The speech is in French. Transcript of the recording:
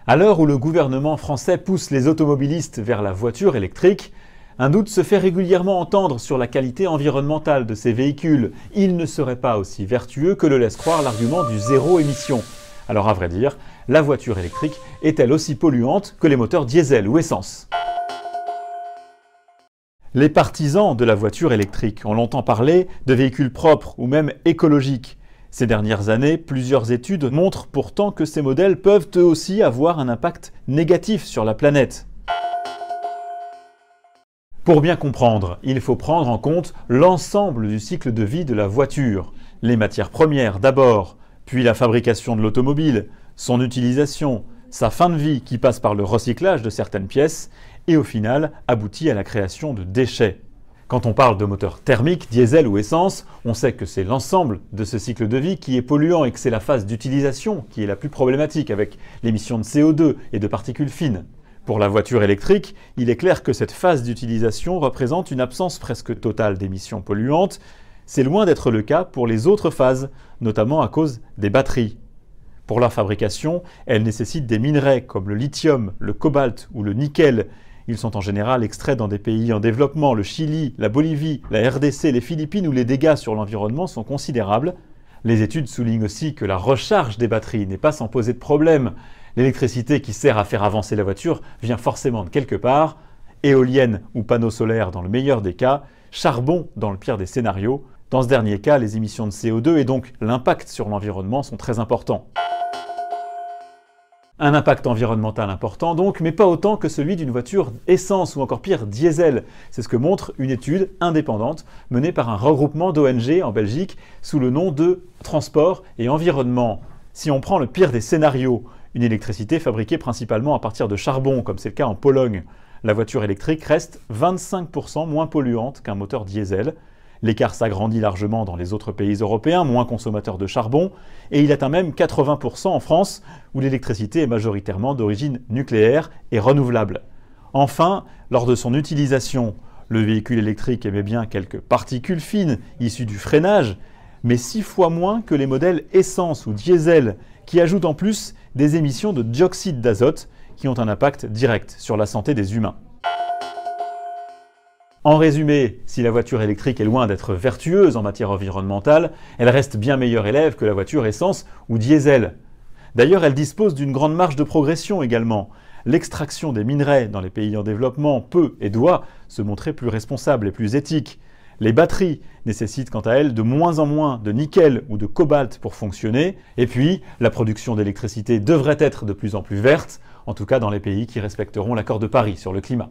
À l'heure où le gouvernement français pousse les automobilistes vers la voiture électrique, un doute se fait régulièrement entendre sur la qualité environnementale de ces véhicules. Ils ne seraient pas aussi vertueux que le laisse croire l'argument du zéro émission. Alors à vrai dire, la voiture électrique est-elle aussi polluante que les moteurs diesel ou essence ? Les partisans de la voiture électrique ont longtemps parlé de véhicules propres ou même écologiques. Ces dernières années, plusieurs études montrent pourtant que ces modèles peuvent eux aussi avoir un impact négatif sur la planète. Pour bien comprendre, il faut prendre en compte l'ensemble du cycle de vie de la voiture. Les matières premières d'abord, puis la fabrication de l'automobile, son utilisation, sa fin de vie qui passe par le recyclage de certaines pièces et au final aboutit à la création de déchets. Quand on parle de moteurs thermiques, diesel ou essence, on sait que c'est l'ensemble de ce cycle de vie qui est polluant et que c'est la phase d'utilisation qui est la plus problématique avec l'émission de CO2 et de particules fines. Pour la voiture électrique, il est clair que cette phase d'utilisation représente une absence presque totale d'émissions polluantes. C'est loin d'être le cas pour les autres phases, notamment à cause des batteries. Pour leur fabrication, elles nécessitent des minerais comme le lithium, le cobalt ou le nickel. Ils sont en général extraits dans des pays en développement, le Chili, la Bolivie, la RDC, les Philippines où les dégâts sur l'environnement sont considérables. Les études soulignent aussi que la recharge des batteries n'est pas sans poser de problème. L'électricité qui sert à faire avancer la voiture vient forcément de quelque part. Éolienne ou panneaux solaires dans le meilleur des cas, charbon dans le pire des scénarios. Dans ce dernier cas, les émissions de CO2 et donc l'impact sur l'environnement sont très importants. Un impact environnemental important donc, mais pas autant que celui d'une voiture essence ou encore pire diesel. C'est ce que montre une étude indépendante menée par un regroupement d'ONG en Belgique sous le nom de Transport et Environnement. Si on prend le pire des scénarios, une électricité fabriquée principalement à partir de charbon, comme c'est le cas en Pologne, la voiture électrique reste 25% moins polluante qu'un moteur diesel. L'écart s'agrandit largement dans les autres pays européens, moins consommateurs de charbon, et il atteint même 80% en France, où l'électricité est majoritairement d'origine nucléaire et renouvelable. Enfin, lors de son utilisation, le véhicule électrique émet bien quelques particules fines issues du freinage, mais 6 fois moins que les modèles essence ou diesel, qui ajoutent en plus des émissions de dioxyde d'azote qui ont un impact direct sur la santé des humains. En résumé, si la voiture électrique est loin d'être vertueuse en matière environnementale, elle reste bien meilleure élève que la voiture essence ou diesel. D'ailleurs, elle dispose d'une grande marge de progression également. L'extraction des minerais dans les pays en développement peut et doit se montrer plus responsable et plus éthique. Les batteries nécessitent quant à elles de moins en moins de nickel ou de cobalt pour fonctionner. Et puis, la production d'électricité devrait être de plus en plus verte, en tout cas dans les pays qui respecteront l'accord de Paris sur le climat.